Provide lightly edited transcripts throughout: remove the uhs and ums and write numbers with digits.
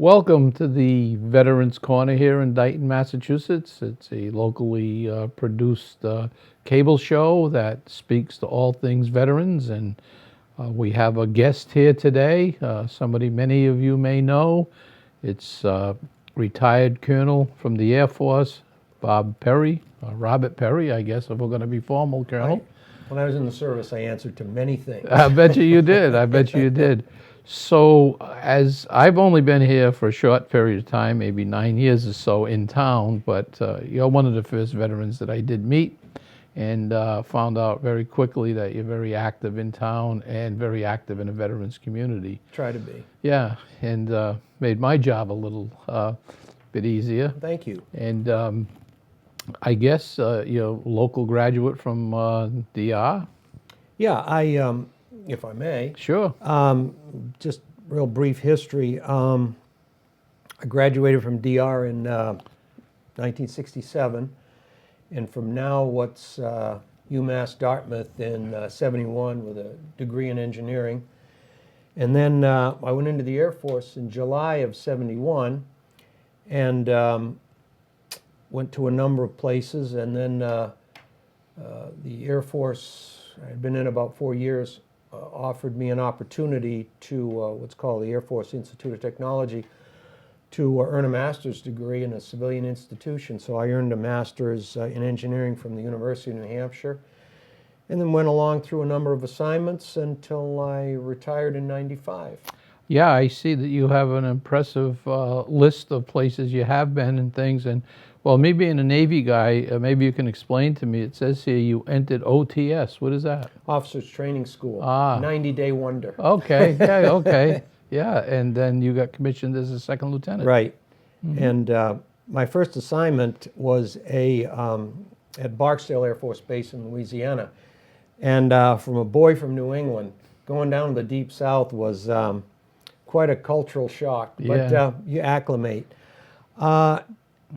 Welcome to the Veterans Corner here in Dayton, Massachusetts. It's a locally produced cable show that speaks to all things veterans, and we have a guest here today, somebody many of you may know. It's retired colonel from the Air Force, Bob Perry, Robert Perry, I guess, if we're going to be formal, Colonel. When I was in the service, I answered to many things. I bet you did. I bet you did. So, as I've only been here for a short period of time, maybe 9 years or so in town, but you're one of the first veterans that I did meet, and found out very quickly that you're very active in town and very active in the veterans community. Try to be. Yeah, and made my job a little bit easier. Thank you. And I guess you're a local graduate from DR? Yeah, if I may, Sure. just real brief history. I graduated from DR in 1967, and from now what's UMass Dartmouth in 71 with a degree in engineering. And then I went into the Air Force in July of 71 and went to a number of places. And then the Air Force, I had been in about 4 years, offered me an opportunity to what's called the Air Force Institute of Technology to earn a master's degree in a civilian institution. So I earned a master's in engineering from the University of New Hampshire, and then went along through a number of assignments until I retired in 95. Yeah, I see that you have an impressive list of places you have been and things. And, well, me being a Navy guy, maybe you can explain to me. It says here you entered OTS. What is that? Officers Training School, Ah. 90-day wonder. Okay, yeah, okay. Yeah, and then you got commissioned as a second lieutenant. Right. And my first assignment was at Barksdale Air Force Base in Louisiana. And from a boy from New England, going down to the Deep South was quite a cultural shock, but Yeah. You acclimate.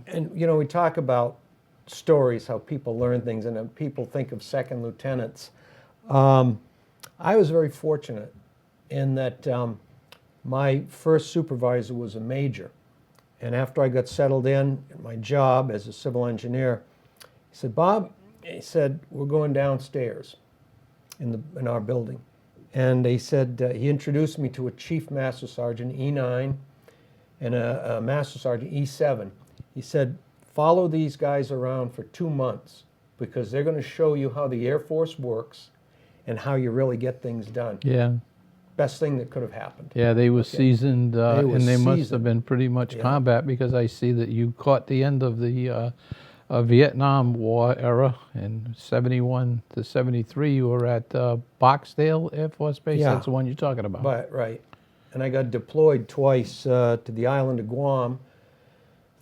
And, you know, we talk about stories, how people learn things, and people think of second lieutenants. I was very fortunate in that my first supervisor was a major. And after I got settled in my job as a civil engineer, he said, "Bob," he said, "we're going downstairs in our building." And he said, he introduced me to a Chief Master Sergeant E9 and a Master Sergeant E7. He said, "Follow these guys around for 2 months because they're going to show you how the Air Force works and how you really get things done." Yeah. Best thing that could have happened. Yeah, they were seasoned, were and they must have seasoned. been pretty much Yeah. combat, because I see that you caught the end of the Vietnam War era. In 71 to 73, you were at Barksdale Air Force Base. Yeah. That's the one you're talking about. But, right. And I got deployed twice to the island of Guam,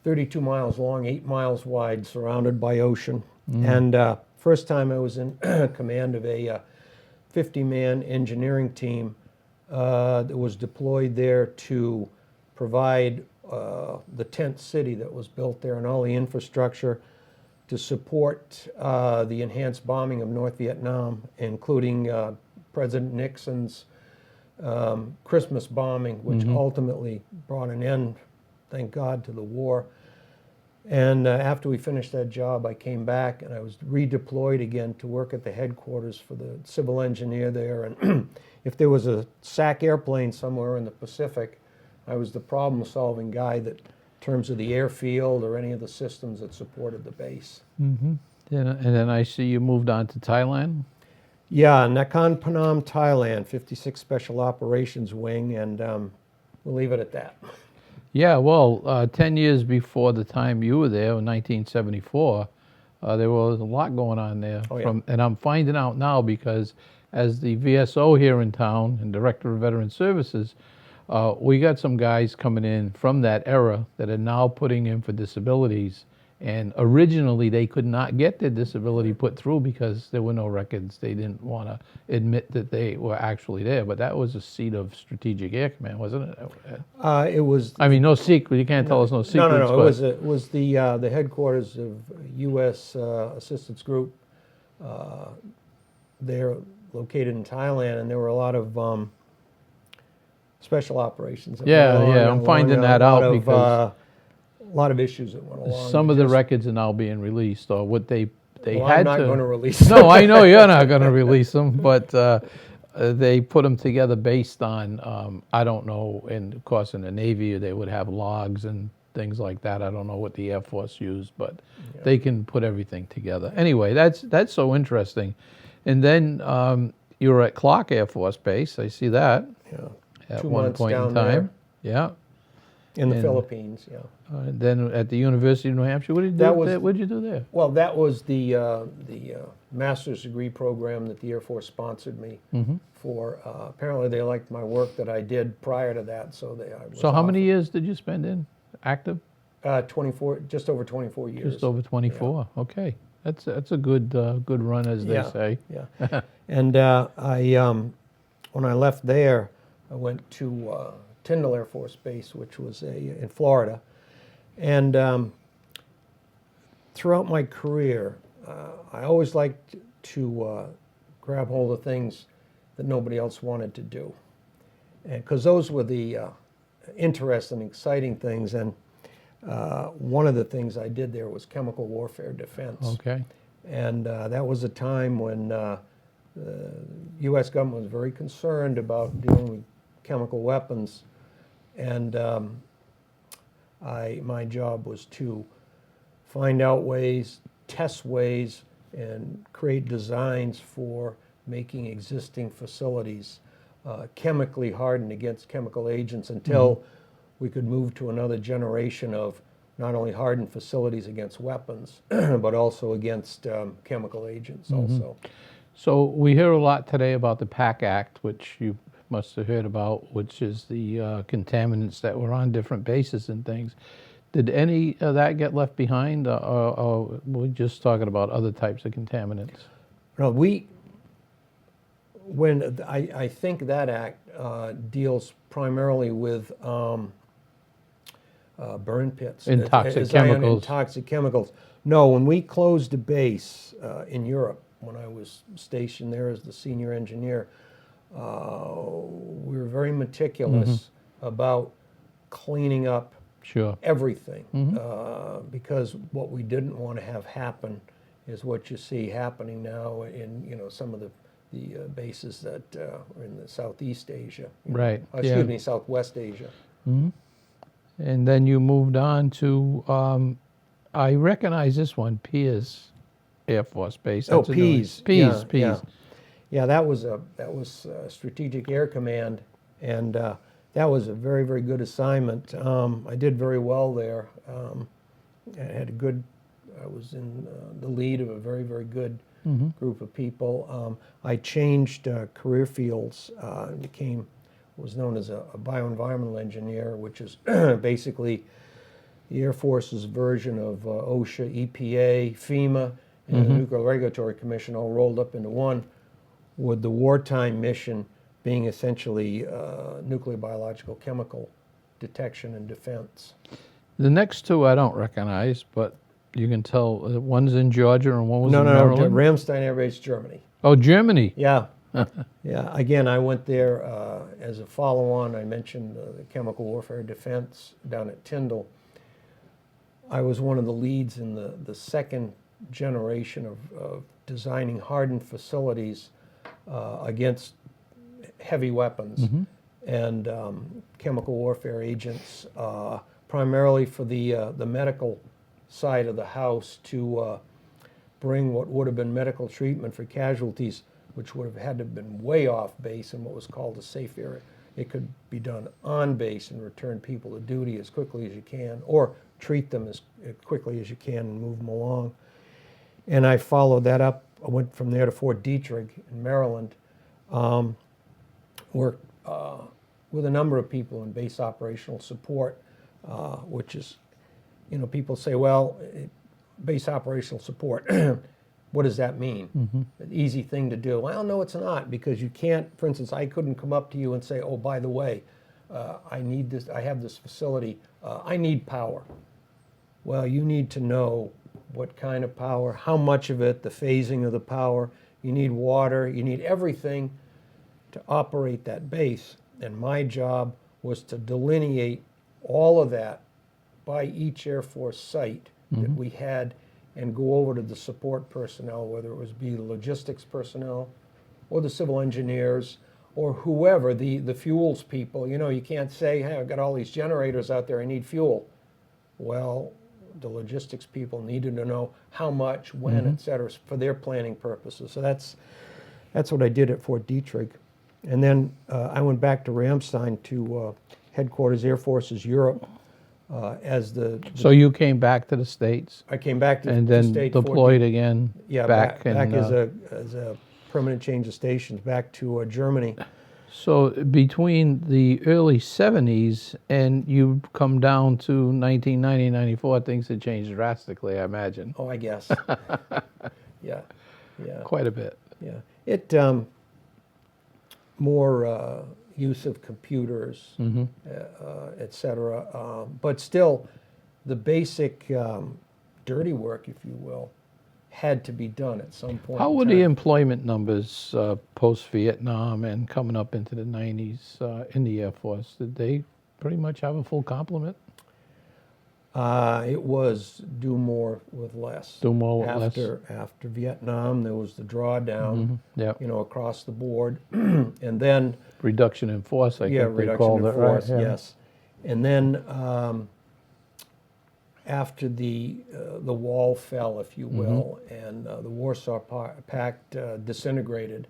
32 miles long, 8 miles wide, surrounded by ocean. And first time I was in command of a 50-man engineering team that was deployed there to provide the tent city that was built there and all the infrastructure to support the enhanced bombing of North Vietnam, including President Nixon's Christmas bombing, which ultimately brought an end, thank God, to the war. And after we finished that job, I came back and I was redeployed again to work at the headquarters for the civil engineer there. And if there was a SAC airplane somewhere in the Pacific, I was the problem-solving guy that, in terms of the airfield or any of the systems that supported the base. And then I see you moved on to Thailand. Yeah, Nakhon Phanom, Thailand, 56 Special Operations Wing, and we'll leave it at that. Yeah, well, 10 years before the time you were there, in 1974, there was a lot going on there. Oh, yeah. And I'm finding out now because as the VSO here in town and Director of Veteran Services, we got some guys coming in from that era that are now putting in for disabilities. And originally they could not get their disability put through because there were no records. They didn't want to admit that they were actually there. But that was a seat of Strategic Air Command, wasn't it? It was. I mean, no secret. You can't tell us no secrets. No. But It was the headquarters of U.S. Assistance Group. They're located in Thailand, and there were a lot of special operations. that Yeah, went along, yeah, I'm along finding a that lot out of, because a lot of issues that went along. some that of the just- records are now being released, or what they well, had I'm not to. going to release. No, I know you're not going to release them, but they put them together based on, I don't know, and of course in the Navy they would have logs and things like that. I don't know what the Air Force used, but they can put everything together. Anyway, that's so interesting. And then you were at Clark Air Force Base. I see that Yeah. at 2 one months point in down time. Yeah. in the And- Philippines. Yeah. Then at the University of New Hampshire, what did you That do? was- What did you do there? Well, that was the master's degree program that the Air Force sponsored me for. Apparently, they liked my work that I did prior to that, so I was So how many offered, years did you spend in active? 24, just over 24 years. Just over 24. Okay, that's a good good run, as they Yeah. say. Yeah. And when I left there, I went to Tyndall Air Force Base, which was in Florida. And throughout my career, I always liked to grab hold of things that nobody else wanted to do. And because those were the interesting, exciting things. And one of the things I did there was chemical warfare defense. Okay. And that was a time when the U.S. government was very concerned about dealing with chemical weapons. And my job was to find out ways, test ways, and create designs for making existing facilities chemically hardened against chemical agents until we could move to another generation of not only hardened facilities against weapons, but also against chemical agents also. So we hear a lot today about the PAC Act, which you must have heard about, which is the contaminants that were on different bases and things. Did any of that get left behind, or we're just talking about other types of contaminants? No, I think that act deals primarily with burn pits. And toxic chemicals. Toxic chemicals. No, when we closed a base in Europe, when I was stationed there as the senior engineer, we were very meticulous about cleaning up Sure. everything, because what we didn't want to have happen is what you see happening now in some of the bases that are in the Southeast Asia. Right. Excuse me, Southwest Asia. And then you moved on to, I recognize this one, Pierce Air Force Base. Oh, That's a new one. Pease. Pease, Yeah, Pease. Yeah, that was Strategic Air Command, and that was a very, very good assignment. I did very well there. I was in the lead of a very, very good group of people. I changed career fields and became what was known as a bioenvironmental engineer, which is basically the Air Force's version of OSHA, EPA, FEMA, and the Nuclear Regulatory Commission all rolled up into one, with the wartime mission being essentially nuclear, biological, chemical detection and defense. The next two I don't recognize, but you can tell one's in Georgia and one was No, in no, Maryland. Ramstein Air Base, Germany. Oh, Germany. Yeah. Yeah, again, I went there as a follow-on. I mentioned the chemical warfare defense down at Tyndall. I was one of the leads in the second generation of designing hardened facilities against heavy weapons and chemical warfare agents, primarily for the medical side of the house, to bring what would have been medical treatment for casualties, which would have had to have been way off base in what was called a safe area. It could be done on base and return people to duty as quickly as you can, or treat them as quickly as you can and move them along. And I followed that up. I went from there to Fort Detrick in Maryland, worked with a number of people in base operational support, which is, people say, well, base operational support, what does that mean? An easy thing to do. Well, no, it's not, because you can't, for instance, I couldn't come up to you and say, oh, by the way, I need this, I have this facility, I need power. Well, you need to know what kind of power, how much of it, the phasing of the power, you need water, you need everything to operate that base. And my job was to delineate all of that by each Air Force site that we had and go over to the support personnel, whether it was be the logistics personnel or the civil engineers or whoever, the fuels people. You know, you can't say, hey, I've got all these generators out there, I need fuel. Well, the logistics people needed to know how much, when, et cetera, for their planning purposes. So that's what I did at Fort Detrick. And then I went back to Ramstein to headquarters Air Forces Europe as So you came back to the States I came back to and to then state Fort deployed again Yeah, back back in, as a permanent change of stations back to Germany. So between the early 70s and you come down to 1990, 94, things had changed drastically, I imagine. Oh, I guess. Yeah, yeah, Quite a bit. yeah. It more use of computers, et cetera. But still, the basic dirty work, if you will, had to be done at some point. How in were time. the employment numbers post-Vietnam and coming up into the 90s in the Air Force? Did they pretty much have a full complement? It was do more with less. Do more with less. After Vietnam, there was the drawdown, Yeah. you know, across the board, and then Reduction in force, I think they reduction called in it, right? force, Yeah. yes, and then after the wall fell, if you will, and the Warsaw Pact disintegrated,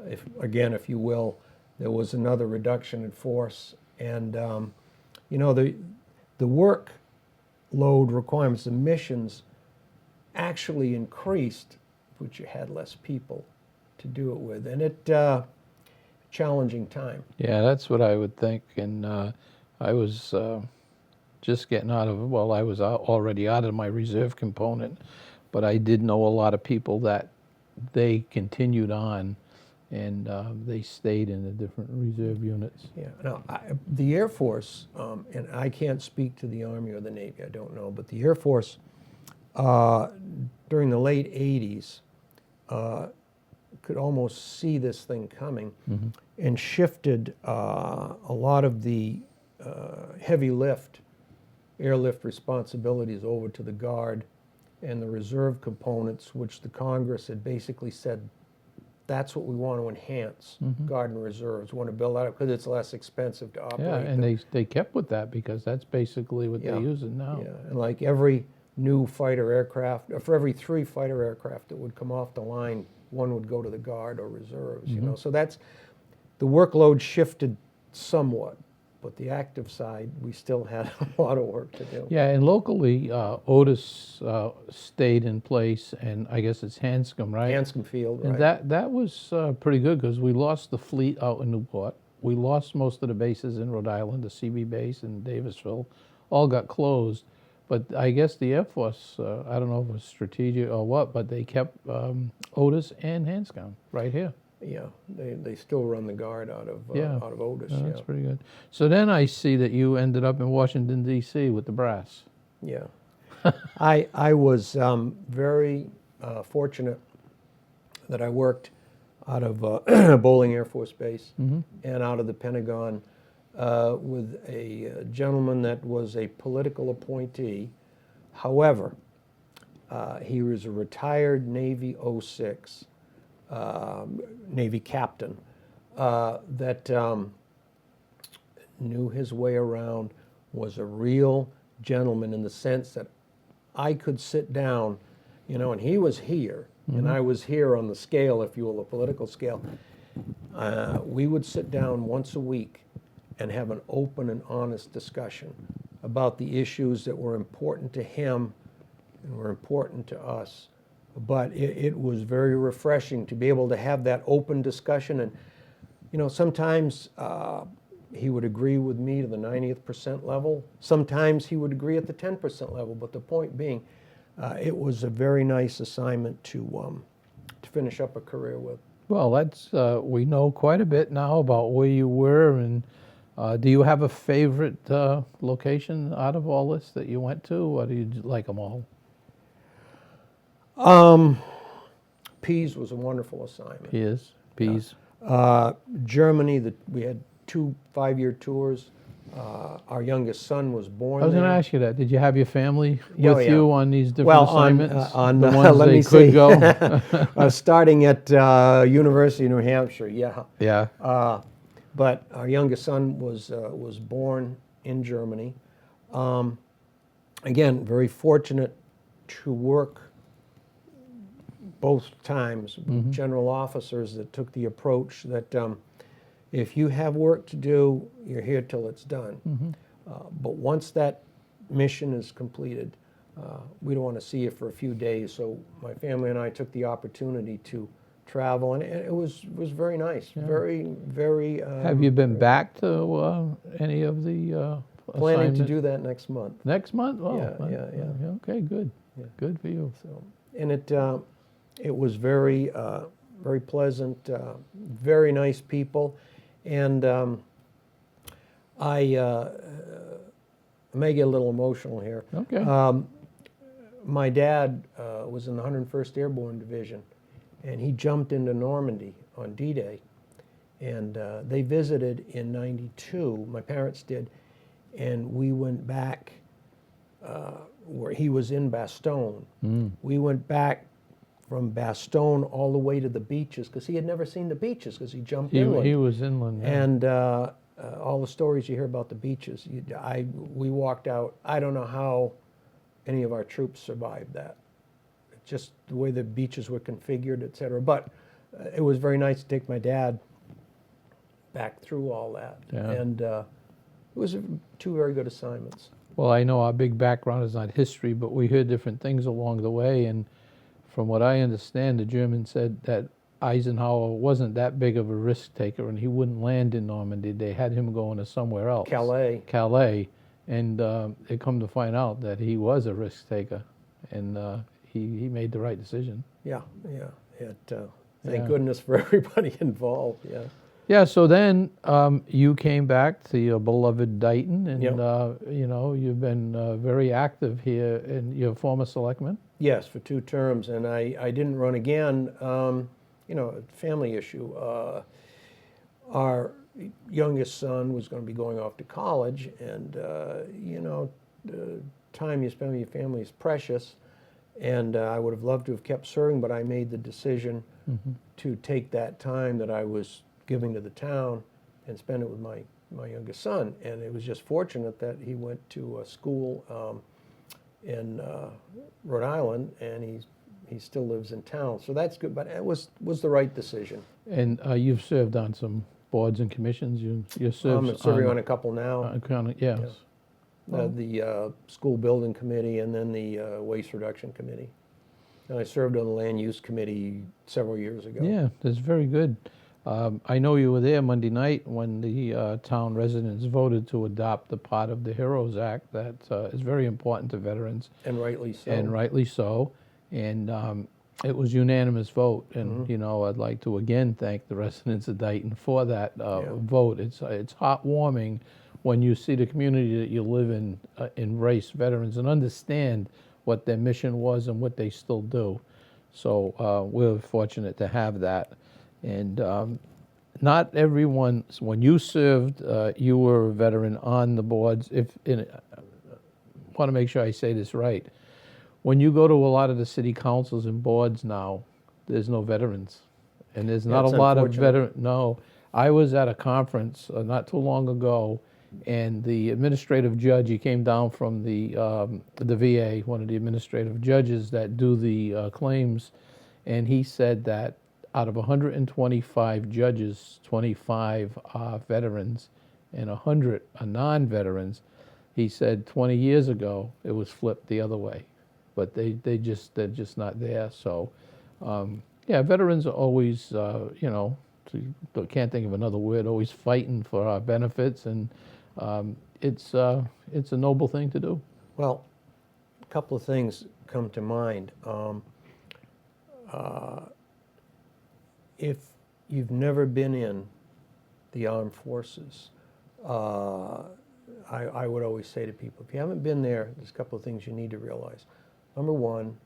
if you will, there was another reduction in force, and you know the work load requirements, the missions actually increased, but you had less people to do it with, and it challenging time. Yeah, that's what I would think. And I was just getting out of, well, I was already out of my reserve component, but I did know a lot of people that they continued on and they stayed in the different reserve units. Yeah. Now, the Air Force, and I can't speak to the Army or the Navy, I don't know, but the Air Force during the late 80s could almost see this thing coming and shifted a lot of the heavy lift, airlift responsibilities over to the Guard and the reserve components, which the Congress had basically said, that's what we want to enhance, Guard and reserves. We want to build that up because it's less expensive to operate. Yeah, and they kept with that because that's basically what they're using now. Yeah, and like every new fighter aircraft, for every 3 fighter aircraft that would come off the line, 1 would go to the Guard or reserves, you know. So that's, the workload shifted somewhat, but the active side, we still had a lot of work to do. Yeah, and locally, Otis stayed in place, and I guess it's Hanscom, right? Hanscom Field, And right? that was pretty good because we lost the fleet out in Newport. We lost most of the bases in Rhode Island, the CB base in Davisville, all got closed. But I guess the Air Force, I don't know if it was strategic or what, but they kept Otis and Hanscom right here. Yeah, they still run the Guard out of Otis. Oh, that's pretty good. So then I see that you ended up in Washington, D.C. with the brass. Yeah. I was very fortunate that I worked out of Bolling Air Force Base and out of the Pentagon with a gentleman that was a political appointee. However, he was a retired Navy 06 Navy captain that knew his way around, was a real gentleman in the sense that I could sit down, you know, and he was here, and I was here on the scale, if you will, the political scale. We would sit down once a week and have an open and honest discussion about the issues that were important to him and were important to us. But it was very refreshing to be able to have that open discussion. And, you know, sometimes he would agree with me to the 90th percent level. Sometimes he would agree at the 10% level. But the point being, it was a very nice assignment to finish up a career with. Well, that's we know quite a bit now about where you were, and do you have a favorite location out of all this that you went to, or do you like them all? Pease was a wonderful assignment. Pease. Germany, we had 2 5-year tours. Our youngest son was born I was going to there. ask you that. Did you have your family Yeah, with yeah. you on these different Well, assignments? on the ones let they me could see. go? Starting at University of New Hampshire, yeah. Yeah. But our youngest son was born in Germany. Again, very fortunate to work both times with general officers that took the approach that if you have work to do, you're here till it's done. But once that mission is completed, we don't want to see you for a few days. So my family and I took the opportunity to travel, and it was very nice. Very, very. Have you been back to any of the Planning to assignments? do that next month? Next month? Oh, Yeah. Okay, good. Yeah. Good for you. So, and it was very, very pleasant, very nice people, and I may get a little emotional here. Okay. My dad was in the 101st Airborne Division, and he jumped into Normandy on D-Day, and they visited in '92. My parents did, and we went back where he was in Bastogne. We went back from Bastogne all the way to the beaches because he had never seen the beaches because he jumped inland. He was inland. Yeah. And all the stories you hear about the beaches, we walked out. I don't know how any of our troops survived that. Just the way the beaches were configured, et cetera. But it was very nice to take my dad back through all that. Yeah. And it was two very good assignments. Well, I know our big background is not history, but we heard different things along the way. And from what I understand, the Germans said that Eisenhower wasn't that big of a risk taker, and he wouldn't land in Normandy. They had him going to somewhere else. Calais. And they come to find out that he was a risk taker, and he made the right decision. Yeah. Thank Yeah. goodness for everybody involved. Yeah. Yeah, so then you came back to your beloved Dayton, and Yep. you've been very active here in your former selectman. Yes, for 2 terms, and I didn't run again. Family issue. Our youngest son was going to be going off to college, and the time you spend with your family is precious. And I would have loved to have kept serving, but I made the decision to take that time that I was giving to the town and spend it with my youngest son. And it was just fortunate that he went to a school in Rhode Island, and he still lives in town. So that's good, but it was the right decision. And you've served on some boards and commissions. You served I'm serving on a couple now. Yes. The school building committee and then the waste reduction committee. And I served on the land use committee several years ago. Yeah, that's very good. I know you were there Monday night when the town residents voted to adopt the part of the HEROES Act that is very important to veterans. And rightly so. And rightly so. And it was unanimous vote. And, I'd like to again thank the residents of Dayton for that vote. It's heartwarming when you see the community that you live in embrace veterans and understand what their mission was and what they still do. So we're fortunate to have that. And not everyone, when you served, you were a veteran on the boards. I want to make sure I say this right. When you go to a lot of the city councils and boards now, there's no veterans. And there's not a That's lot of unfortunate. veterans. No. I was at a conference not too long ago, and the administrative judge, he came down from the VA, one of the administrative judges that do the claims, and he said that out of 125 judges, 25 are veterans and 100 are non-veterans. He said 20 years ago it was flipped the other way, but they're just not there. So veterans are always can't think of another word, always fighting for our benefits, and it's a noble thing to do. Well, a couple of things come to mind. If you've never been in the armed forces, I would always say to people, if you haven't been there, there's a couple of things you need to realize. Number one,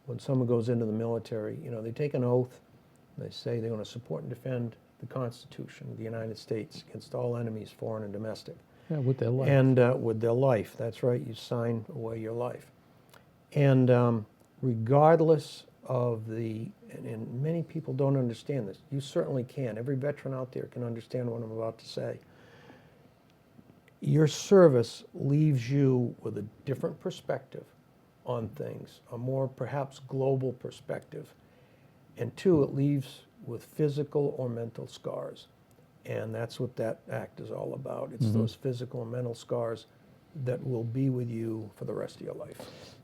when someone goes into the military, they take an oath. They say they're going to support and defend the Constitution of the United States against all enemies, foreign and domestic. Yeah, with their life. And with their life, that's right, you sign away your life. And regardless of and many people don't understand this, you certainly can. Every veteran out there can understand what I'm about to say. Your service leaves you with a different perspective on things, a more perhaps global perspective. And two, it leaves with physical or mental scars. And that's what that act is all about. It's those physical and mental scars that will be with you for the rest of your life.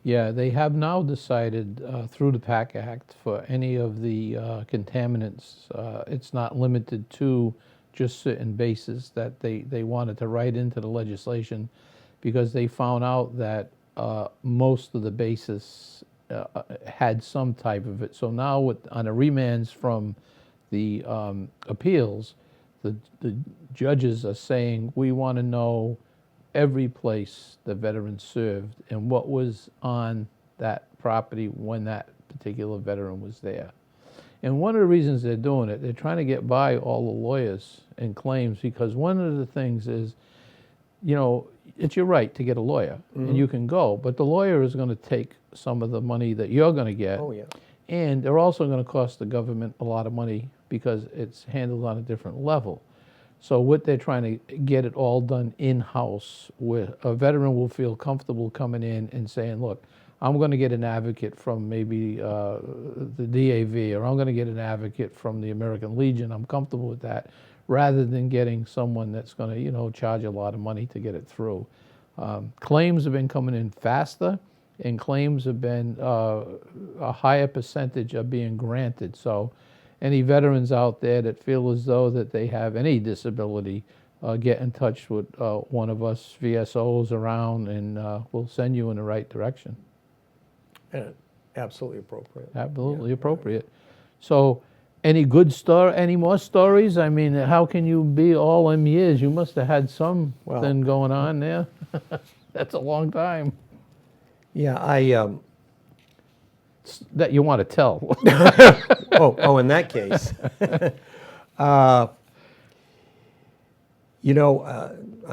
Yeah, they have now decided through the PAC Act for any of the contaminants, it's not limited to just certain bases, that they wanted to write into the legislation, because they found out that most of the bases had some type of it. So now on the remands from the appeals, the judges are saying, we want to know every place the veteran served and what was on that property when that particular veteran was there. And one of the reasons they're doing it, they're trying to get by all the lawyers and claims, because one of the things is, it's your right to get a lawyer, and you can go, but the lawyer is going to take some of the money that you're going to get. Oh, yeah. And they're also going to cost the government a lot of money because it's handled on a different level. So what they're trying to get it all done in-house, where a veteran will feel comfortable coming in and saying, look, I'm going to get an advocate from maybe the DAV, or I'm going to get an advocate from the American Legion. I'm comfortable with that, rather than getting someone that's going to, charge a lot of money to get it through. Claims have been coming in faster, and claims have been a higher percentage of being granted. So any veterans out there that feel as though that they have any disability, get in touch with one of us VSOs around, and we'll send you in the right direction. And absolutely appropriate. Absolutely appropriate. So, any more stories? I mean, how can you be all them years? You must have had something going on there. That's a long time. Yeah, That you want to tell. in that case. I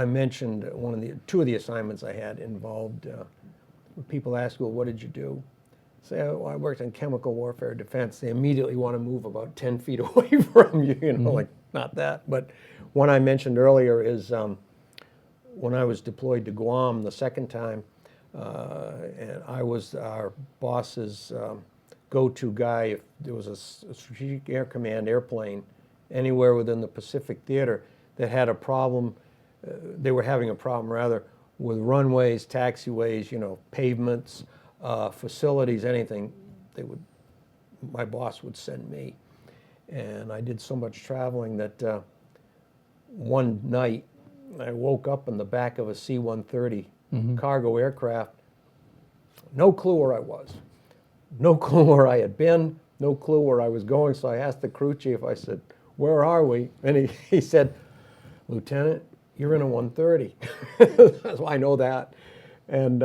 mentioned two of the assignments I had involved, people ask, well, what did you do? Say, oh, I worked in chemical warfare defense. They immediately want to move about 10 feet away from you, like, not that. But one I mentioned earlier is when I was deployed to Guam the second time, and I was our boss's go-to guy if there was a Strategic Air Command airplane anywhere within the Pacific Theater that had a problem. They were having a problem, rather, with runways, taxiways, pavements, facilities, anything. My boss would send me. And I did so much traveling that one night I woke up in the back of a C-130 cargo aircraft. No clue where I was. No clue where I had been. No clue where I was going. So I asked the crew chief, I said, where are we? And he said, Lieutenant, you're in a 130. So I know that. And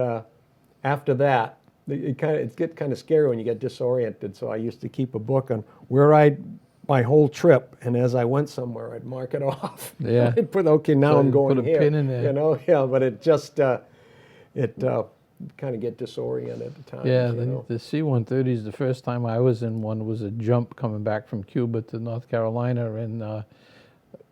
after that, it gets kind of scary when you get disoriented. So I used to keep a book on my whole trip, and as I went somewhere, I'd mark it off. Yeah. I'd put, okay, now So I'm you going put a here. pin in there. But it just kind of get disoriented at times. Yeah, the C-130 is the first time I was in one was a jump coming back from Cuba to North Carolina, and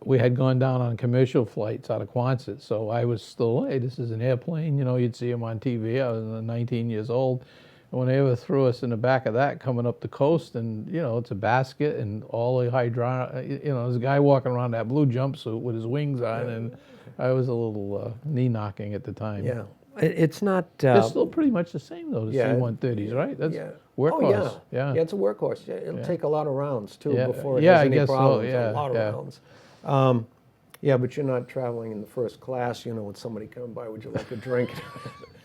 we had gone down on commercial flights out of Quonset, so I was still, hey, this is an airplane, you'd see them on TV. I was 19 years old, and when they ever threw us in the back of that coming up the coast, and it's a basket and all the hydraulic, there's a guy walking around that blue jumpsuit with his wings on, and I was a little knee knocking at the time. Yeah. It's not. They're still pretty much the same though, the C-130s, right? That's workhorse. Oh, yeah, it's a workhorse. It'll take a lot of rounds too before it I has any guess problems. so. A lot of rounds. But you're not traveling in the first class. With somebody coming by, would you like a drink?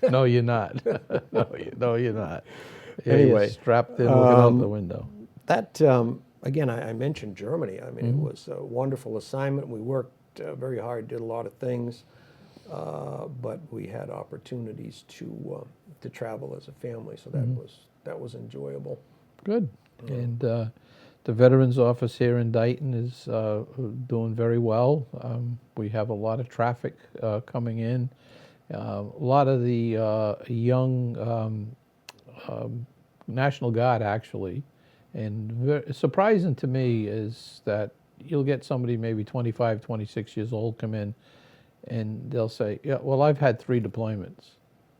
No, you're not. No, you're not. Yeah, Anyway, you're strapped in, looking out the window. That again, I mentioned Germany. I mean, it was a wonderful assignment. We worked very hard, did a lot of things. But we had opportunities to travel as a family, so that was enjoyable. Good. And The Veterans Office here in Dayton is doing very well. We have a lot of traffic coming in. A lot of the young National Guard, actually. And surprising to me is that you'll get somebody maybe 25, 26 years old come in, and they'll say, yeah, well, I've had 3 deployments.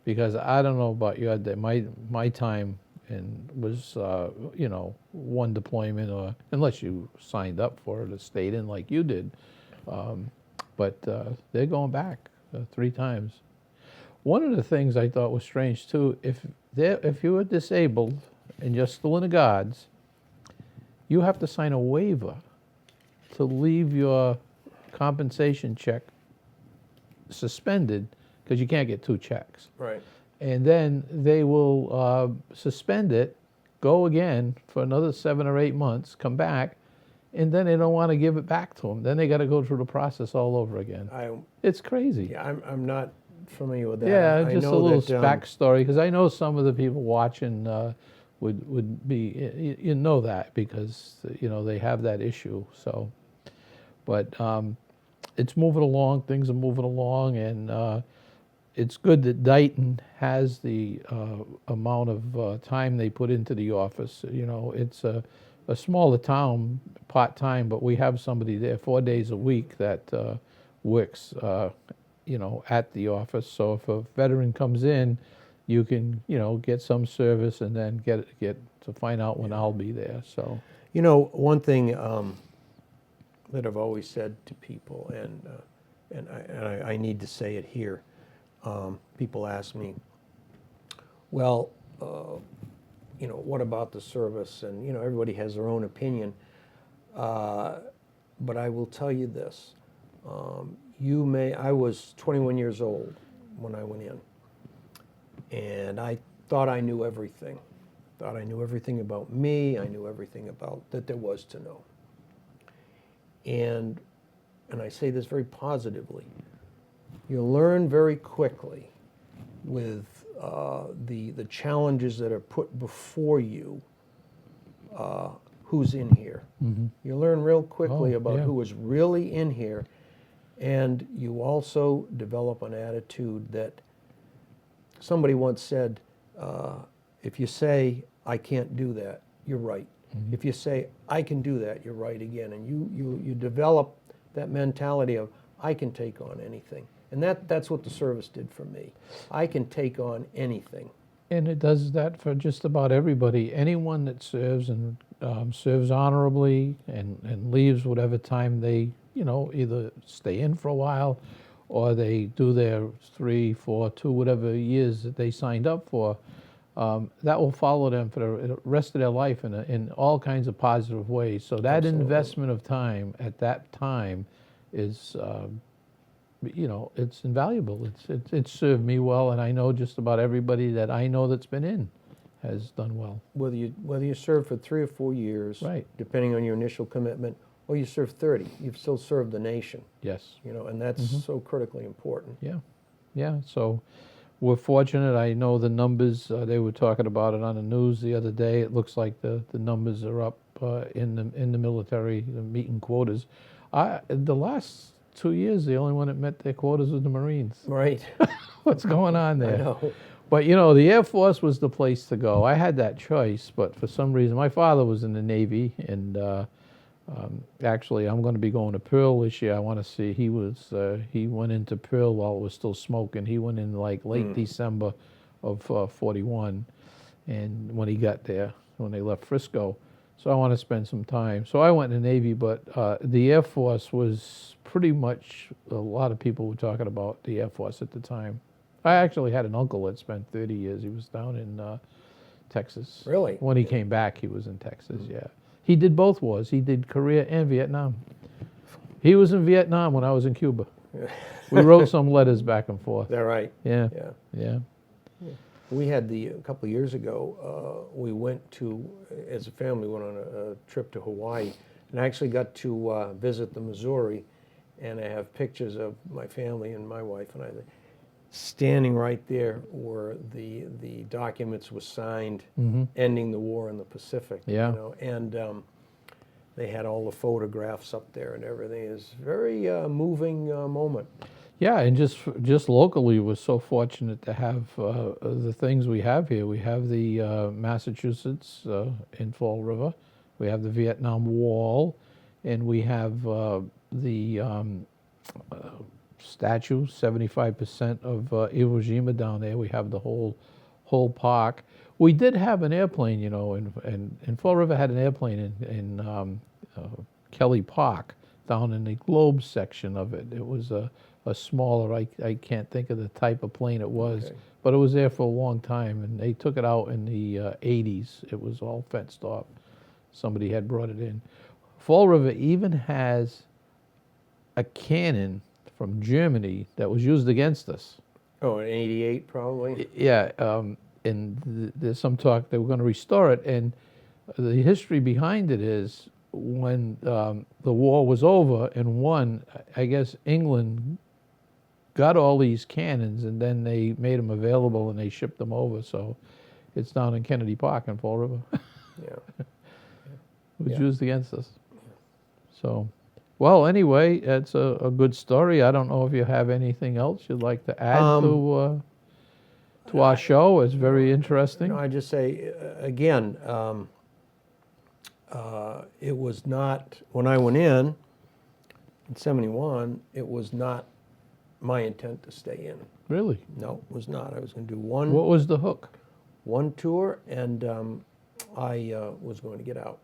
Because I don't know about your day, my time and was, you know, 1 deployment, or unless you signed up for it or stayed in like you did. But they're going back 3 times. One of the things I thought was strange too, if you were disabled and you're still in the Guards, you have to sign a waiver to leave your compensation check suspended, because you can't get 2 checks. Right. And then they will suspend it, go again for another 7 or 8 months, come back, and then they don't want to give it back to them. Then they got to go through the process all over again. It's crazy. Yeah, I'm not familiar with that. Yeah, I just a know little that, backstory, because I know some of the people watching would be, you know that, because, you know, they have that issue. So, but it's moving along, things are moving along, and it's good that Dayton has the amount of time they put into the office. You know, it's a smaller town, part-time, but we have somebody there 4 days a week that works, you know, at the office. So if a veteran comes in, you can, you know, get some service and then get to find out when I'll be there. So, you know, one thing that I've always said to people, and I need to say it here. People ask me, well, you know, what about the service? And, you know, everybody has their own opinion. But I will tell you this. I was 21 years old when I went in. And I thought I knew everything. Thought I knew everything about me. I knew everything about that there was to know. And I say this very positively. You learn very quickly with the challenges that are put before you, who's in here. mm-hmm. You learn real quickly Oh, about yeah. who is really in here, and you also develop an attitude that somebody once said, if you say, I can't do that, you're right. Mm-hmm. If you say, I can do that, you're right again. And you develop that mentality of, I can take on anything. And that's what the service did for me. I can take on anything. And it does that for just about everybody. Anyone that serves and serves honorably and leaves whatever time they, you know, either stay in for a while or they do their 3, 4, 2, whatever years that they signed up for, that will follow them for the rest of their life in all kinds of positive ways. So that Absolutely. investment of time at that time is, you know, it's invaluable. It's served me well, and I know just about everybody that I know that's been in has done well. Whether you serve for 3 or 4 years, Right. depending on your initial commitment, or you serve 30, you've still served the nation. Yes. You know, and that's so critically important. Yeah. Yeah. So we're fortunate. I know the numbers. They were talking about it on the news the other day. It looks like the numbers are up in the military, the meeting quotas. The last 2 years, the only one that met their quotas was the Marines. Right. What's going on I there? know. But, you know, the Air Force was the place to go. I had that choice, but for some reason, my father was in the Navy, and actually, I'm going to be going to Pearl this year. I want to see. He went into Pearl while it was still smoking. He went in like late December of 41, and when he got there, when they left Frisco. So I want to spend some time. So I went in the Navy, but the Air Force was pretty much, a lot of people were talking about the Air Force at the time. I actually had an uncle that spent 30 years. He was down in Texas. Really? When he came back, he was in Texas, yeah. He did both wars. He did Korea and Vietnam. He was in Vietnam when I was in Cuba. We wrote some letters back and forth. Is that right? Yeah, Yeah. yeah. We had a couple of years ago, we went to, as a family, went on a trip to Hawaii, and I actually got to visit the Missouri, and I have pictures of my family and my wife and I standing right there where the documents were signed, ending the war in the Pacific. Yeah. You know? And they had all the photographs up there and everything. It's a very moving moment. Yeah, and just locally, we're so fortunate to have the things we have here. We have the Massachusetts in Fall River, we have the Vietnam Wall, and we have the statue, 75% of Iwo Jima down there. We have the whole park. We did have an airplane, you know, and Fall River had an airplane in Kelly Park, down in the Globe section of it. It was a smaller, I can't think of the type of plane it was, Okay. but it was there for a long time, and they took it out in the 80s. It was all fenced off. Somebody had brought it in. Fall River even has a cannon from Germany that was used against us. Oh, in '88 probably? Yeah, and there's some talk they were going to restore it, and the history behind it is when the war was over and won, I guess England got all these cannons, and then they made them available and they shipped them over. So it's down in Kennedy Park in Fall River. Yeah. It was Yeah. used against us. So, well, anyway, it's a good story. I don't know if you have anything else you'd like to add to our show. It's very interesting. No, I just say, again, it was not, when I went in 71, it was not my intent to stay in. Really? No, it was not. I was going to do What was the hook? one tour, and I was going to get out.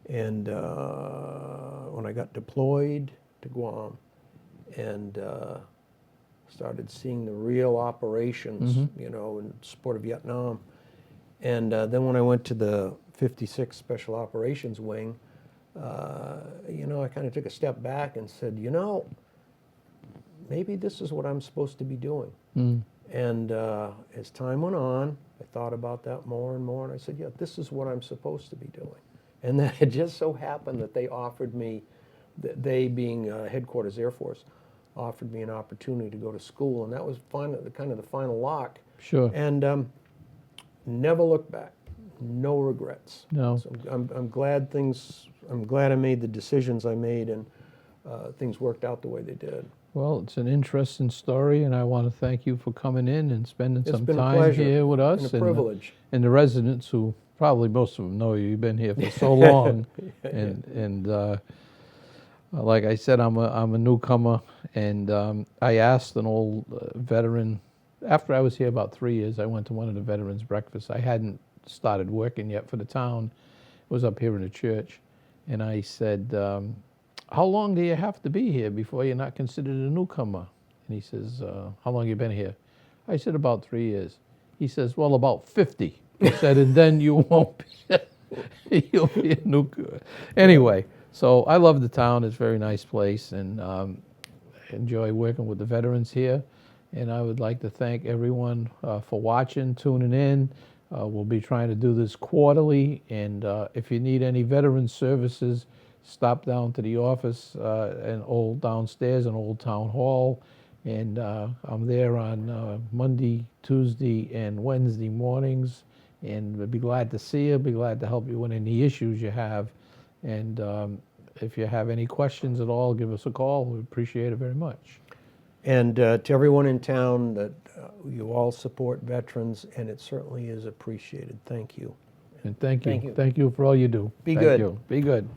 And when I got deployed to Guam and started seeing the real operations, you know, in support of Vietnam, and then when I went to the 56th Special Operations Wing, you know, I kind of took a step back and said, you know, maybe this is what I'm supposed to be doing. And as time went on, I thought about that more and more, and I said, yeah, this is what I'm supposed to be doing. And then it just so happened that they offered me, they being Headquarters Air Force, offered me an opportunity to go to school, and that was kind of the final lock. Sure. And never looked back, no regrets. No. So I'm glad I made the decisions I made, and things worked out the way they did. Well, it's an interesting story, and I want to thank you for coming in and spending It's some been a time pleasure here with us. and a privilege. And the residents who probably most of them know you. You've been here for so long, and like I said, I'm a newcomer, and I asked an old veteran. After I was here about 3 years, I went to one of the veterans' breakfasts. I hadn't started working yet for the town. It was up here in the church, and I said, how long do you have to be here before you're not considered a newcomer? And he says, how long you been here? I said, about 3 years. He says, well, about 50. He said, and then you won't be, you'll be a newcomer. Anyway, so I love the town. It's a very nice place, and enjoy working with the veterans here. And I would like to thank everyone for watching, tuning in. We'll be trying to do this quarterly, and if you need any veteran services, stop down to the office downstairs in Old Town Hall, and I'm there on Monday, Tuesday, and Wednesday mornings, and I'd be glad to see you, be glad to help you with any issues you have, and if you have any questions at all, give us a call. We appreciate it very much. And to everyone in town, that you all support veterans, and it certainly is appreciated. Thank you. And thank you. Thank you. Thank you for all you do. Be Thank good. you. Be good.